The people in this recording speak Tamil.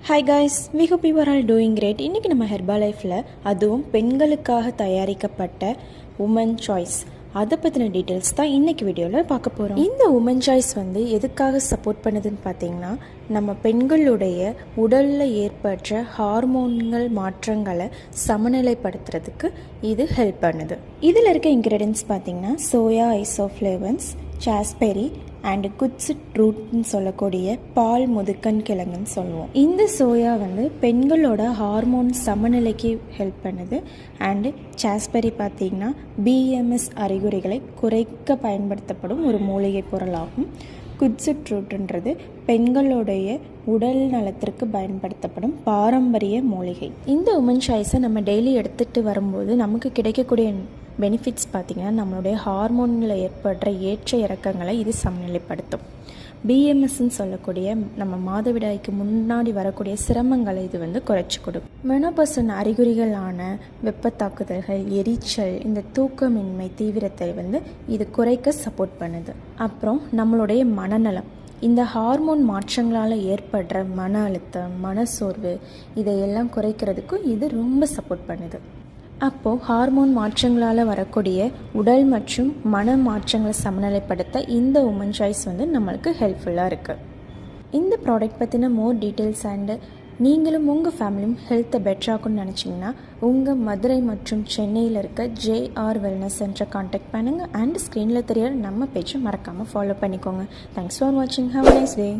Hi guys, we hope you are all doing great. இன்றைக்கி நம்ம ஹெர்பா லைஃப்பில் அதுவும் பெண்களுக்காக தயாரிக்கப்பட்ட உமன் சாய்ஸ் அதை பற்றின டீட்டெயில்ஸ் தான் இன்றைக்கி வீடியோவில் பார்க்க போகிறோம். இந்த உமன் சாய்ஸ் எதுக்காக சப்போர்ட் பண்ணுதுன்னு பார்த்தீங்கன்னா, நம்ம பெண்களுடைய உடலில் ஏற்பட்ட ஹார்மோன்கள் மாற்றங்களை சமநிலைப்படுத்துறதுக்கு இது ஹெல்ப் பண்ணுது. இதில் இருக்க இன்க்ரீடியன்ஸ் பார்த்திங்கன்னா சோயா ஐசோஃப்ளேவன்ஸ், சாஸ்பெரி அண்டு குட்ஸிட் ரூட்னு சொல்லக்கூடிய பால் முதுக்கன் கிழங்குன்னு சொல்லுவோம். இந்த சோயா பெண்களோட ஹார்மோன் சமநிலைக்கு ஹெல்ப் பண்ணுது. அண்டு சாஸ்பெரி பார்த்திங்கன்னா பிஎம்எஸ் அறிகுறிகளை குறைக்க பயன்படுத்தப்படும் ஒரு மூலிகை பொருளாகும். குட்ஸிட் ரூட்ன்றது பெண்களுடைய உடல் நலத்திற்கு பயன்படுத்தப்படும் பாரம்பரிய மூலிகை. இந்த உமன் சாய்ஸை நம்ம டெய்லி எடுத்துகிட்டு வரும்போது நமக்கு கிடைக்கக்கூடிய பெனிஃபிட்ஸ் பார்த்திங்கன்னா, நம்மளுடைய ஹார்மோனில் ஏற்படுற ஏற்ற இறக்கங்களை இது சமநிலைப்படுத்தும். பிஎம்எஸ்ன்னு சொல்லக்கூடிய நம்ம மாதவிடாய்க்கு முன்னாடி வரக்கூடிய சிரமங்களை இது குறைச்சி கொடுக்கும். மெனோபாஸின் அறிகுறிகளான வெப்பத்தாக்குதல்கள், எரிச்சல், இந்த தூக்கமின்மை தீவிரத்தை இது குறைக்க சப்போர்ட் பண்ணுது. அப்புறம் நம்மளுடைய மனநலம், இந்த ஹார்மோன் மாற்றங்களால் ஏற்படுற மன அழுத்தம், மனசோர்வு இதையெல்லாம் குறைக்கிறதுக்கும் இது ரொம்ப சப்போர்ட் பண்ணுது. அப்போது ஹார்மோன் மாற்றங்களால் வரக்கூடிய உடல் மற்றும் மன மாற்றங்களை சமநிலைப்படுத்த இந்த உமன் சாய்ஸ் நம்மளுக்கு ஹெல்ப்ஃபுல்லாக இருக்குது. இந்த ப்ராடக்ட் பற்றின மோர் டீட்டெயில்ஸ் அண்டு நீங்களும் உங்கள் ஃபேமிலியும் ஹெல்த்தை பெட்டராகும்னு நினச்சிங்கன்னா உங்கள் மதுரை மற்றும் சென்னையில் இருக்க JR வெல்னஸ் சென்டரை கான்டாக்ட் பண்ணுங்கள். அண்ட் ஸ்க்ரீனில் தெரியாத நம்ம பேஜை மறக்காமல் ஃபாலோ பண்ணிக்கோங்க. தேங்க்ஸ் ஃபார் வாட்சிங். Have a nice day.